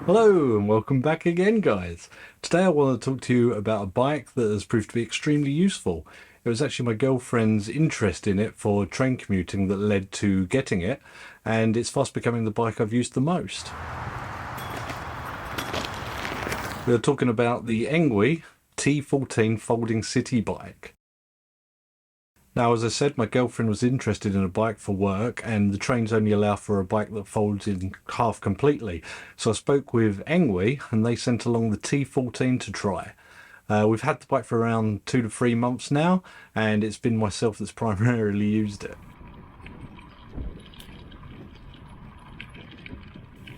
Hello and welcome back again, guys. Today I want to talk to you about a bike that has proved to be extremely useful. It was actually my girlfriend's interest in it for train commuting that led to getting it, and it's fast becoming the bike I've used the most. We're talking about the Engwe T14 folding city bike. Now, as I said, my girlfriend was interested in a bike for work, and the trains only allow for a bike that folds in half completely. So I spoke with Engwe, and they sent along the T14 to try. We've had the bike for around 2 to 3 months now, and it's been myself that's primarily used it.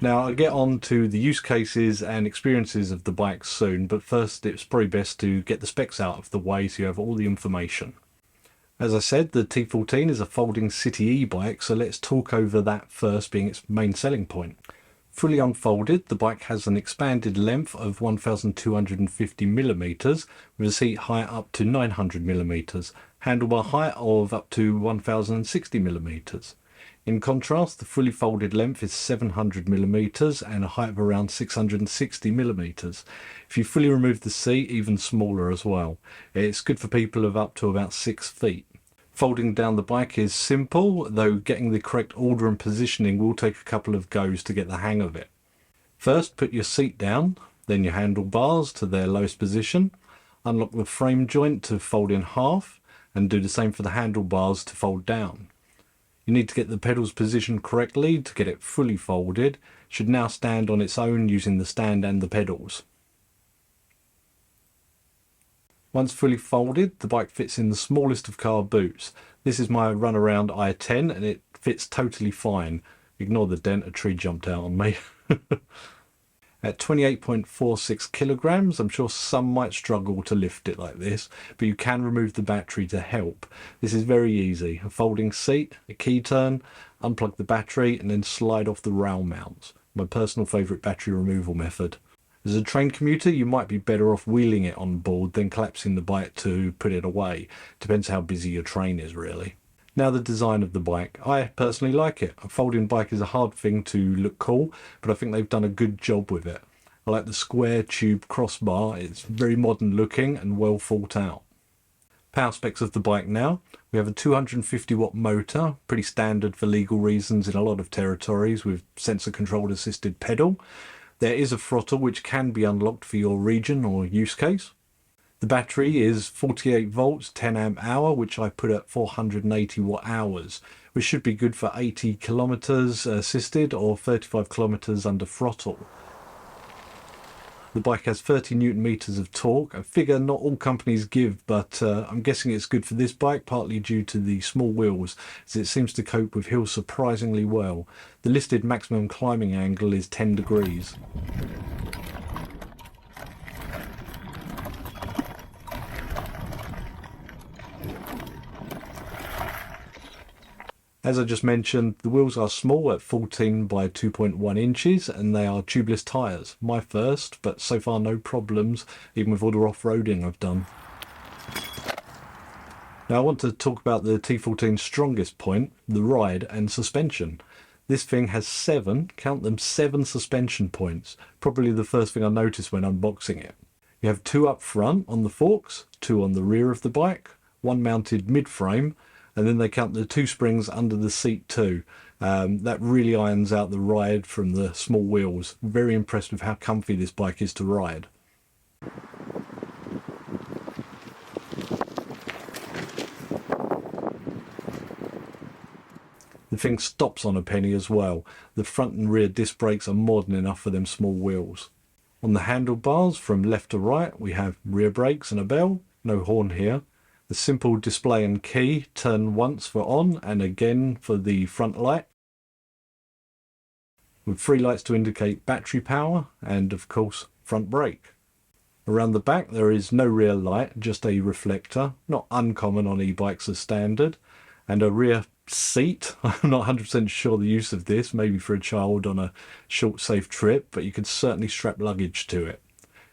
Now, I'll get on to the use cases and experiences of the bike soon, but first it's probably best to get the specs out of the way so you have all the information. As I said, the T14 is a folding city e-bike, so let's talk over that first being its main selling point. Fully unfolded, the bike has an expanded length of 1250mm with a seat height up to 900mm, handlebar height of up to 1060mm. In contrast, the fully folded length is 700mm and a height of around 660mm. If you fully remove the seat, even smaller as well. It's good for people of up to about 6 feet. Folding down the bike is simple, though getting the correct order and positioning will take a couple of goes to get the hang of it. First, put your seat down, then your handlebars to their lowest position, unlock the frame joint to fold in half, and do the same for the handlebars to fold down. You need to get the pedals positioned correctly to get it fully folded. It should now stand on its own using the stand and the pedals. Once fully folded, the bike fits in the smallest of car boots. This is my runaround i10 and it fits totally fine. Ignore the dent, a tree jumped out on me. At 28.46 kilograms, I'm sure some might struggle to lift it like this, but you can remove the battery to help. This is very easy. A folding seat, a key turn, unplug the battery, and then slide off the rail mounts. My personal favourite battery removal method. As a train commuter, you might be better off wheeling it on board than collapsing the bike to put it away. Depends how busy your train is, really. Now the design of the bike. I personally like it. A folding bike is a hard thing to look cool, but I think they've done a good job with it. I like the square tube crossbar. It's very modern looking and well thought out. Power specs of the bike now. We have a 250 watt motor, pretty standard for legal reasons in a lot of territories, with sensor controlled assisted pedal. There is a throttle which can be unlocked for your region or use case. The battery is 48 volts, 10 amp hour, which I put at 480 watt hours, which should be good for 80 kilometers assisted or 35 kilometers under throttle. The bike has 30 newton meters of torque, a figure not all companies give, but I'm guessing it's good for this bike, partly due to the small wheels, as it seems to cope with hills surprisingly well. The listed maximum climbing angle is 10 degrees. As I just mentioned, the wheels are small at 14 by 2.1 inches and they are tubeless tyres. My first, but so far no problems, even with all the off-roading I've done. Now I want to talk about the T14's strongest point, the ride and suspension. This thing has 7, count them, 7 suspension points. Probably the first thing I noticed when unboxing it. You have 2 up front on the forks, 2 on the rear of the bike, 1 mounted mid-frame, and then they count the 2 springs under the seat too. That really irons out the ride from the small wheels. Very impressed with how comfy this bike is to ride. The thing stops on a penny as well. The front and rear disc brakes are more than enough for them small wheels. On the handlebars from left to right we have rear brakes and a bell, no horn here. The simple display and key, turn once for on and again for the front light. With 3 lights to indicate battery power and of course front brake. Around the back there is no rear light, just a reflector, not uncommon on e-bikes as standard, and a rear seat. I'm not 100% sure the use of this, maybe for a child on a short safe trip, but you could certainly strap luggage to it.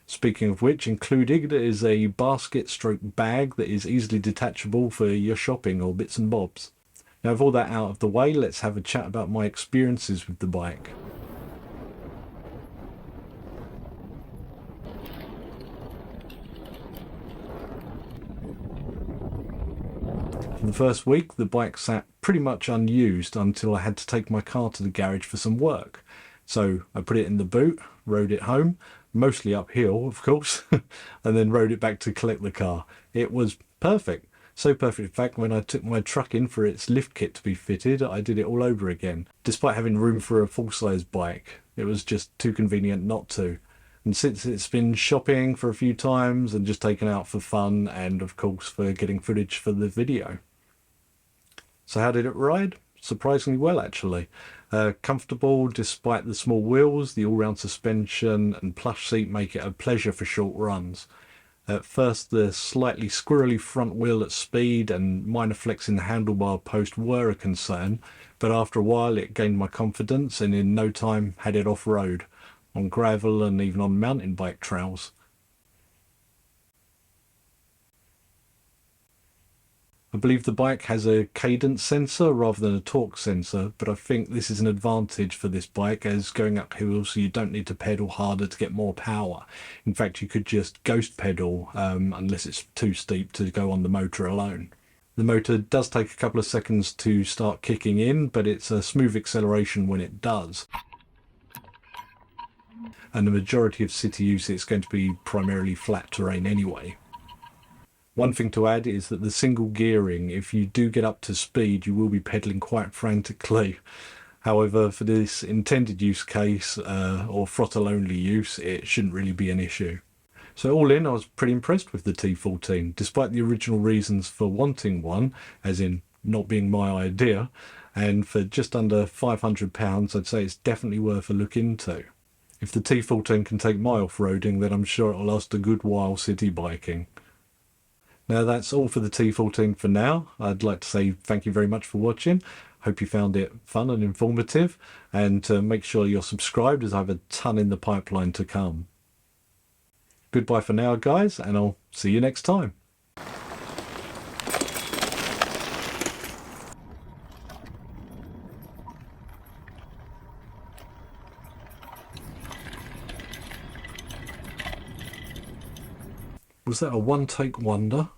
Speaking of which, included is a basket stroke bag that is easily detachable for your shopping or bits and bobs. Now with all that out of the way, let's have a chat about my experiences with the bike. For the first week, the bike sat pretty much unused until I had to take my car to the garage for some work. So I put it in the boot, rode it home, mostly uphill, of course, and then rode it back to collect the car. It was perfect. So perfect, in fact, when I took my truck in for its lift kit to be fitted, I did it all over again. Despite having room for a full-size bike, it was just too convenient not to. And since it's been shopping for a few times and just taken out for fun and, of course, for getting footage for the video. So how did it ride? Surprisingly well, actually. Comfortable despite the small wheels, the all-round suspension and plush seat make it a pleasure for short runs. At first, the slightly squirrely front wheel at speed and minor flex in the handlebar post were a concern, but after a while it gained my confidence and in no time had it off-road, on gravel and even on mountain bike trails. I believe the bike has a cadence sensor rather than a torque sensor, but I think this is an advantage for this bike as going up hills so you don't need to pedal harder to get more power. In fact, you could just ghost pedal unless it's too steep to go on the motor alone. The motor does take a couple of seconds to start kicking in, but it's a smooth acceleration when it does. And the majority of city use it's going to be primarily flat terrain anyway. One thing to add is that the single gearing, if you do get up to speed, you will be pedaling quite frantically. However, for this intended use case or throttle only use, it shouldn't really be an issue. So all in, I was pretty impressed with the T14, despite the original reasons for wanting one, as in not being my idea, and for just under £500, I'd say it's definitely worth a look into. If the T14 can take my off-roading, then I'm sure it'll last a good while city biking. Now that's all for the T14 for now. I'd like to say thank you very much for watching. Hope you found it fun and informative, and make sure you're subscribed as I have a ton in the pipeline to come. Goodbye for now, guys, and I'll see you next time. Was that a one-take wonder?